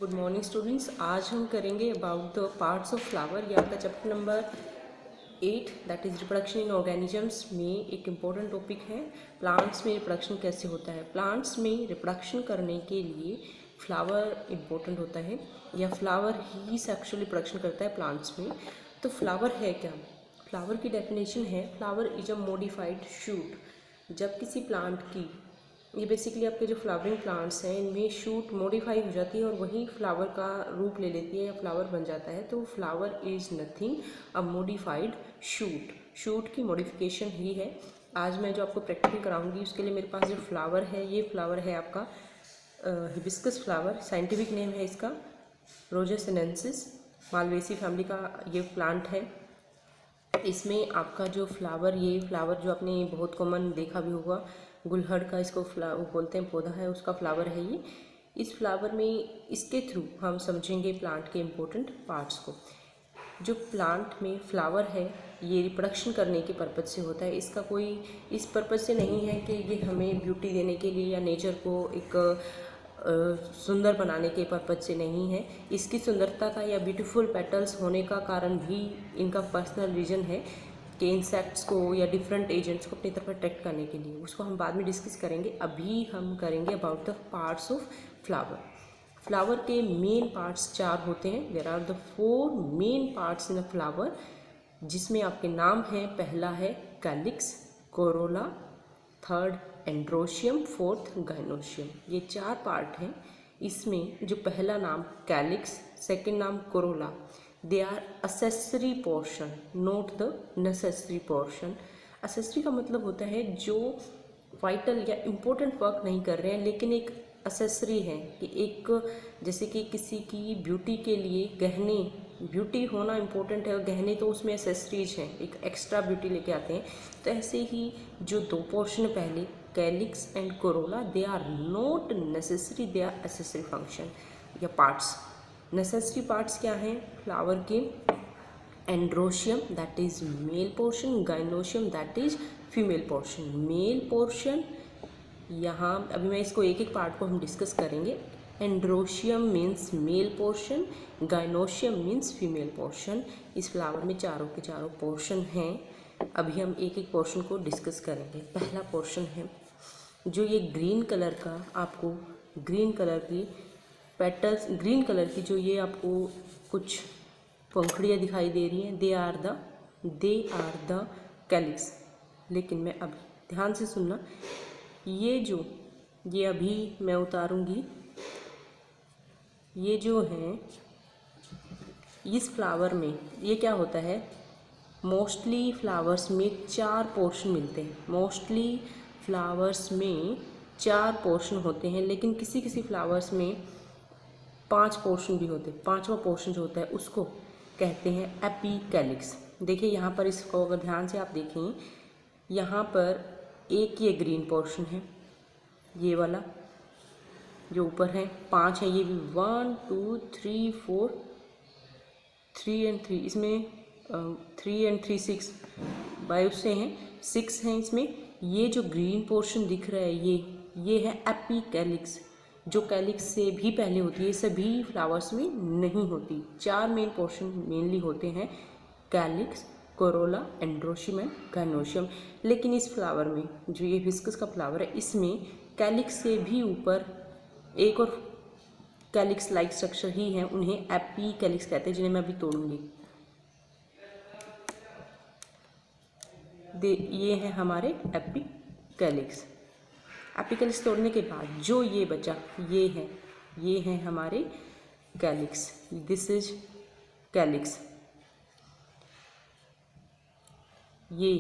Good morning students. आज हम करेंगे about the parts of flower. ये आपका chapter number 8 that is reproduction in organisms में एक इम्पॉर्टेंट टॉपिक है। प्लांट्स में रिप्रोडक्शन कैसे होता है। प्लांट्स में रिप्रोडक्शन करने के लिए फ्लावर इम्पोर्टेंट होता है या फ्लावर ही सेक्सुअल रिप्रोडक्शन करता है प्लांट्स में। तो फ्लावर है क्या? फ्लावर की डेफिनेशन है flower is a modified shoot. जब किसी प्लांट की, ये बेसिकली आपके जो फ्लावरिंग प्लांट्स हैं इनमें शूट मॉडिफाई हो जाती है और वही फ्लावर का रूप ले लेती है या फ्लावर बन जाता है। तो flower is nothing a modified shoot. Shoot की मॉडिफिकेशन ही है। आज मैं जो आपको प्रैक्टिकल कराऊंगी उसके लिए मेरे पास जो फ्लावर है, ये फ्लावर है आपका हिबिस्कस फ्लावर। साइंटिफिक नेम है इसका रोजेस सिनेंसिस। मालवेसी फैमिली का ये प्लांट है। इसमें आपका जो फ्लावर, ये फ्लावर जो आपने बहुत कॉमन देखा भी होगा, गुलहड़ का इसको बोलते हैं, पौधा है उसका फ्लावर है ये। इस फ्लावर में, इसके थ्रू हम समझेंगे प्लांट के इम्पोर्टेंट पार्ट्स को। जो प्लांट में फ्लावर है ये रिप्रोडक्शन करने के पर्पज़ से होता है। इसका कोई इस पर्पज़ से नहीं है कि ये हमें ब्यूटी देने के लिए या नेचर को एक सुंदर बनाने के पर्पज़ से नहीं है। इसकी सुंदरता का या ब्यूटीफुल पेटल्स होने का कारण भी इनका पर्सनल रीज़न है कि इंसेक्ट्स को या डिफरेंट एजेंट्स को अपनी तरफ अट्रैक्ट करने के लिए। उसको हम बाद में डिस्कस करेंगे। अभी हम करेंगे about the parts of flower. Flower के मेन पार्ट्स 4 होते हैं। There are the 4 main parts in a flower, जिसमें आपके नाम हैं। पहला है calyx, corolla, third androecium, fourth gynoecium. ये 4 पार्ट हैं। इसमें जो पहला नाम कैलिक्स, सेकंड नाम corolla, they are accessory portion, not the necessary portion. Accessory का मतलब होता है जो वाइटल या इम्पोर्टेंट वर्क नहीं कर रहे हैं, लेकिन एक असेसरी है कि एक, जैसे कि किसी की ब्यूटी के लिए गहने, ब्यूटी होना इम्पोर्टेंट है और गहने तो उसमें एसेसरीज हैं, एक एक्स्ट्रा ब्यूटी लेके आते हैं। तो ऐसे ही जो 2 पोर्शन पहले calyx and corolla, they are not necessary, they are accessory function या पार्ट्स। नेसेसरी पार्ट्स क्या हैं फ्लावर के? Androecium that is male portion, gynoecium that is female portion. Male portion, यहाँ अभी मैं इसको एक एक पार्ट को हम डिस्कस करेंगे। Androecium means male portion, gynoecium means female portion. इस फ्लावर में चारों के चारों पोर्शन हैं। अभी हम एक एक पोर्शन को डिस्कस करेंगे। पहला पोर्शन है जो ये ग्रीन कलर का, आपको ग्रीन कलर की पेटल्स, ग्रीन कलर की जो ये आपको कुछ पंखुड़ियाँ दिखाई दे रही हैं, दे आर द कैलिक्स। लेकिन मैं अभी ध्यान से सुनना, ये अभी मैं उतारूंगी, ये जो है इस फ्लावर में ये क्या होता है, मोस्टली फ्लावर्स में 4 पोर्शन मिलते हैं। मोस्टली फ्लावर्स में 4 पोर्शन होते हैं, लेकिन किसी किसी फ्लावर्स में 5 पोर्शन भी होते हैं। 5वां पोर्शन जो होता है उसको कहते हैं एपिकैलिक्स। देखिए यहाँ पर, इसको अगर ध्यान से आप देखें, यहाँ पर एक ये ग्रीन पोर्शन है, ये वाला जो ऊपर है। 5 है ये भी, 1 2 3 4, 3 and 3, इसमें 3 and 3 6 5 से हैं, 6 हैं इसमें। ये जो ग्रीन पोर्शन दिख रहा है ये है एपिकैलिक्स, जो कैलिक्स से भी पहले होती है। सभी फ्लावर्स में नहीं होती। 4 मेन पोर्शन मेनली होते हैं, calyx, Corolla, androecium and gynoecium. लेकिन इस फ्लावर में, जो ये हिबिस्कस का फ्लावर है, इसमें कैलिक्स से भी ऊपर एक और कैलिक्स लाइक स्ट्रक्चर ही है, उन्हें एपिकैलिक्स कहते हैं, जिन्हें मैं अभी तोड़ूंगी। ये है हमारे एपिकैलिक्स। एपिकैलिक्स तोड़ने के बाद जो ये बचा, ये है हमारे कैलिक्स। This is calyx. ये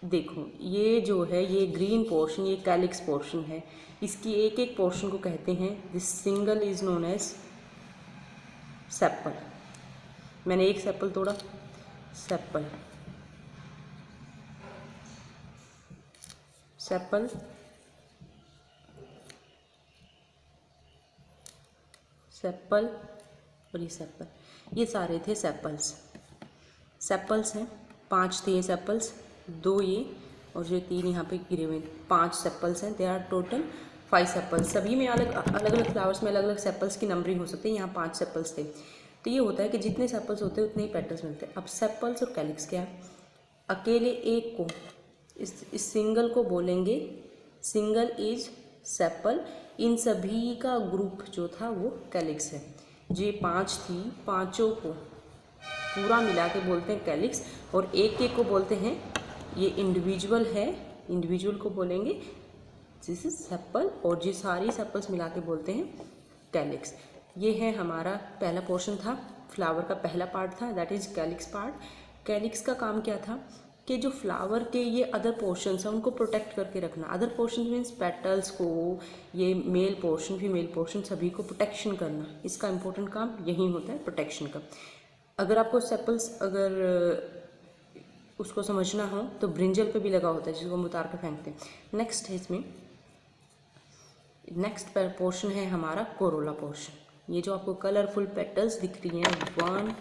देखो, ये जो है ये ग्रीन पोर्शन, ये कैलिक्स पोर्शन है। इसकी एक एक पोर्शन को कहते हैं, this single is known as sepal. मैंने एक सेपल तोड़ा, सेपल, सेपल, सेपल और ये सेपल, ये सारे थे सेपल्स। सेपल्स हैं, 5 थे ये सेपल्स, 2 ये और जो 3 यहाँ पे गिरे हुए, 5 सेपल्स हैं। दे आर टोटल 5 सेपल्स, सभी में अलग अलग फ्लावर्स में अलग अलग सेपल्स की नंबरिंग हो सकती है। यहाँ 5 सेपल्स थे। तो ये होता है कि जितने सेपल्स होते हैं उतने ही पेटल्स मिलते हैं। अब सेपल्स और कैलिक्स क्या है? अकेले एक को, इस सिंगल को बोलेंगे सिंगल इज सेपल। इन सभी का ग्रुप जो था वो कैलिक्स है। जो ये 5 थी, पाँचों को पूरा मिला के बोलते हैं कैलिक्स, और एक एक को बोलते हैं, ये इंडिविजुअल है, इंडिविजुअल को बोलेंगे दिस इज सेपल, और ये सारी सेपल्स मिला के बोलते हैं कैलिक्स। ये है हमारा पहला पोर्शन था, फ्लावर का पहला पार्ट था, that is calyx part. Calyx का काम क्या था कि जो फ्लावर के ये अदर पोर्शंस हैं उनको प्रोटेक्ट करके रखना। अदर पोर्शन मीन्स पेटल्स को, ये मेल पोर्शन फीमेल पोर्शन सभी को प्रोटेक्शन करना। इसका इंपॉर्टेंट काम यही होता है, प्रोटेक्शन का। अगर आपको सेपल्स अगर उसको समझना हो तो ब्रिंजल पे भी लगा होता है, जिसको हम उतार कर फेंकते हैं। नेक्स्ट है इसमें, नेक्स्ट पोर्शन है हमारा कोरोला पोर्शन। ये जो आपको कलरफुल पेटल्स दिख रही हैं 1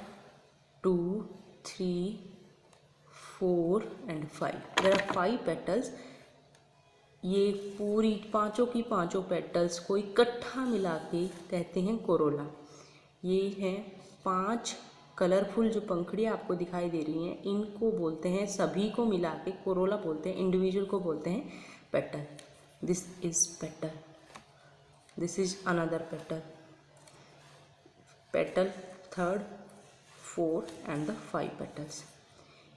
2 3 4 एंड 5, देयर आर 5 पेटल्स। ये पूरी पांचों की पांचों पेटल्स को इकट्ठा मिला के कहते हैं कोरोला। ये हैं 5 कलरफुल जो पंखुड़ियाँ आपको दिखाई दे रही हैं, इनको बोलते हैं, सभी को मिला के कोरोला बोलते हैं। इंडिविजुअल को बोलते हैं petal. This is petal, this is another petal, petal 3rd 4th and the 5 petals.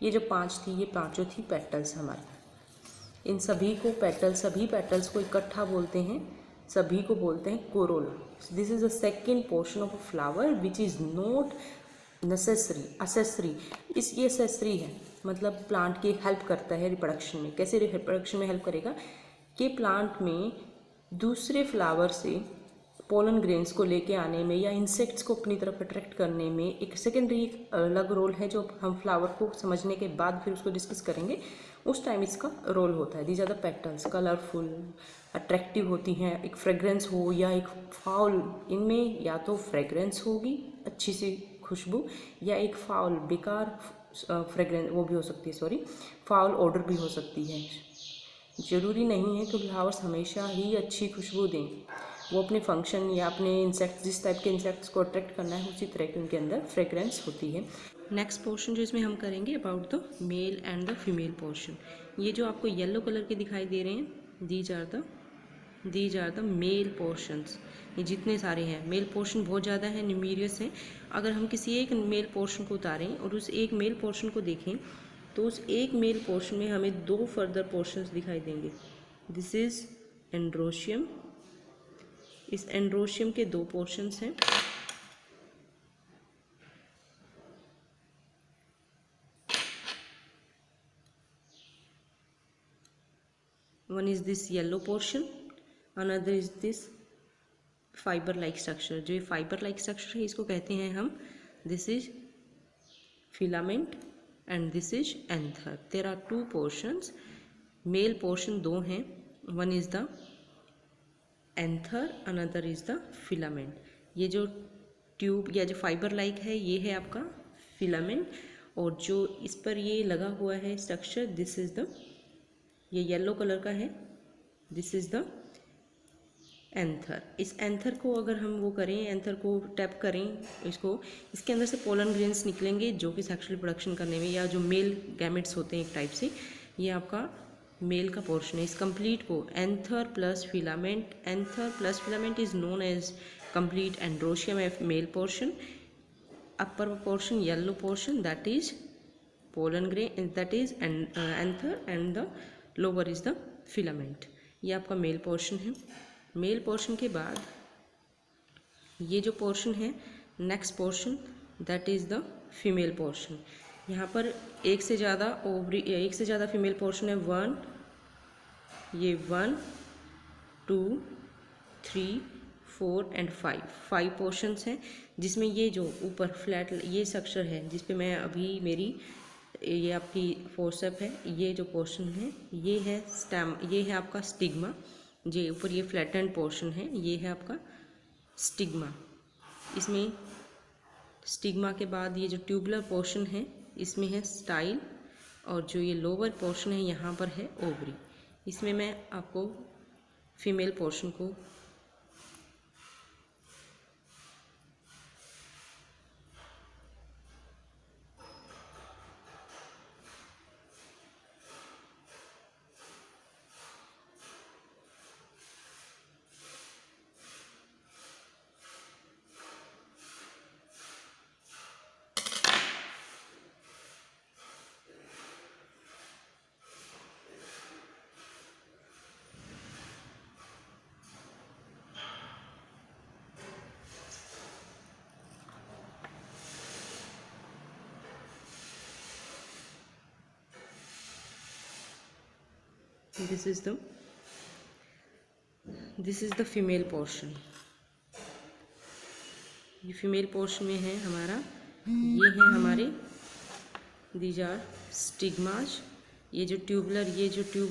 ये जो 5 थी, ये पांचों थी पेटल्स हमारी। इन सभी को पेटल, सभी पेटल्स को इकट्ठा बोलते हैं, सभी को बोलते हैं Corolla. This is the second portion of a flower which is not necessary, accessory. ये असेसरी है, मतलब प्लांट की हेल्प करता है रिप्रोडक्शन में। कैसे रिप्रोडक्शन में हेल्प करेगा कि प्लांट में दूसरे फ्लावर से पोलन ग्रेन्स को लेके आने में या इंसेक्ट्स को अपनी तरफ अट्रैक्ट करने में एक सेकेंडरी अलग रोल है, जो हम फ्लावर को समझने के बाद फिर उसको डिस्कस करेंगे। उस टाइम इसका रोल होता है। These are the petals, colourful, attractive होती हैं। एक फ्रेग्रेंस हो या एक फाउल, इनमें या तो फ्रेग्रेंस होगी अच्छी सी खुशबू, या एक फाउल बेकार फ्रेग्रेंस वो भी हो सकती है, सॉरी फाउल ऑर्डर भी हो सकती है। ज़रूरी नहीं है कि फ्लावर्स हमेशा ही अच्छी खुशबू दें। वो अपने फंक्शन या अपने इंसेक्ट्स, जिस टाइप के इंसेक्ट्स को अट्रैक्ट करना है उसी तरह की उनके अंदर फ्रेग्रेंस होती है। नेक्स्ट पोर्शन जो इसमें हम करेंगे about the male and the female portion. ये जो आपको येलो कलर के दिखाई दे रहे हैं, these are the male portions. ये जितने सारे हैं मेल पोर्शन बहुत ज़्यादा है, न्यूमेरियस है। अगर हम किसी एक मेल पोर्शन को उतारें और उस एक मेल पोर्शन को देखें तो उस एक मेल पोर्शन में हमें 2 फर्दर पोर्शंस दिखाई देंगे। दिस इज एंड्रोशियम, इस एंड्रोशियम के 2 पोर्शंस हैं। One is this yellow portion, another is this fibre like structure. जो ये फाइबर लाइक स्ट्रक्चर है इसको कहते हैं हम, this is filament and this is anther. There are 2 portions, male portion 2 हैं, one is the anther, another is the filament. ये जो ट्यूब या जो फाइबर लाइक है ये है आपका फिलामेंट, और जो इस पर ये लगा हुआ है स्ट्रक्चर, दिस इज द, ये येलो कलर का है, दिस इज द एंथर। इस एंथर को अगर हम वो करें, एंथर को टैप करें इसको, इसके अंदर से पोलन ग्रेन्स निकलेंगे जो कि सेक्सुअल प्रोडक्शन करने में, या जो मेल गैमेट्स होते हैं एक टाइप से, ये आपका मेल का पोर्शन है। इस कंप्लीट को anther plus filament, anther plus filament is known as complete androecium of male portion. Upper portion yellow portion that is pollen grain, that is anther, and the lower is the filament. ये आपका male portion है। Male portion के बाद ये जो portion है next portion, that is the female portion. यहाँ पर एक से ज़्यादा ओवरी, एक से ज़्यादा फीमेल पोर्शन है, 1, ये 1 2 3 4 एंड 5 पोर्शंस हैं, जिसमें ये जो ऊपर फ्लैट ये स्ट्रक्चर है जिस पे मैं अभी मेरी ये आपकी फोर्सेप है, ये जो पोर्शन है ये है स्टेम, ये है आपका स्टिग्मा। जो ऊपर ये फ्लैटेंड पोर्शन है ये है आपका स्टिग्मा। इसमें स्टिग्मा के बाद ये जो ट्यूबुलर पोर्शन है इसमें है स्टाइल, और जो ये लोअर पोर्शन है यहाँ पर है ओवरी। इसमें मैं आपको फीमेल पोर्शन को this is the female portion. ये फीमेल पोर्शन में है हमारा, ये है हमारे दीज आर स्टिग्मास। ये जो ट्यूब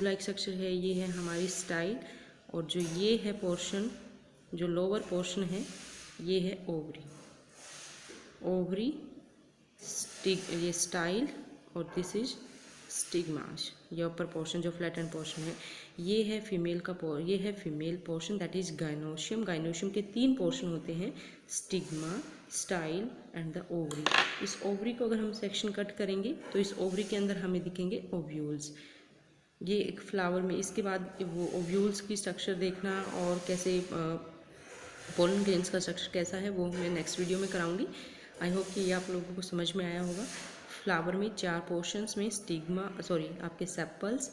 लाइक स्ट्रक्चर है ये है हमारी स्टाइल, और जो ये है पोर्शन, जो लोअर पोर्शन है ये है ओवरी ये स्टाइल, और दिस इज स्टिग्मास। ये ऊपर पोर्शन जो फ्लैटन पोर्शन है ये है female portion, that is gynoecium. Gynoecium के 3 पोर्शन होते हैं, stigma, style and the ovary. इस ओवरी को अगर हम सेक्शन कट करेंगे तो इस ओवरी के अंदर हमें दिखेंगे ओव्यूल्स। ये एक फ्लावर में, इसके बाद वो ओव्यूल्स की स्ट्रक्चर देखना और कैसे पोलन ग्रेन्स का स्ट्रक्चर कैसा है वो मैं नेक्स्ट वीडियो में कराऊंगी। आई होप कि ये आप लोगों को समझ में आया होगा। फ्लावर में 4 पोर्शंस में आपके सेपल्स,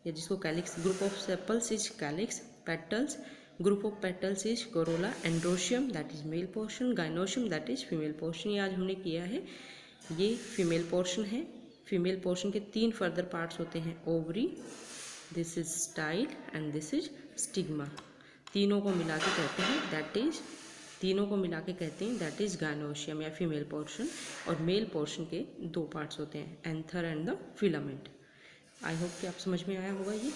या जिसको calyx, group of sepals is calyx, petals, group of petals is Corolla, androecium that is male portion, gynoecium that is female portion. ये आज हमने किया है, ये फीमेल पोर्शन है। फीमेल पोर्शन के 3 फर्दर पार्ट्स होते हैं, ovary, this is style and this is stigma. तीनों को मिला के कहते हैं दैट इज गाइनोशियम या फीमेल पोर्शन। और मेल पोर्शन के 2 पार्ट्स होते हैं, anther and the filament. I hope कि आप समझ में आया होगा ये।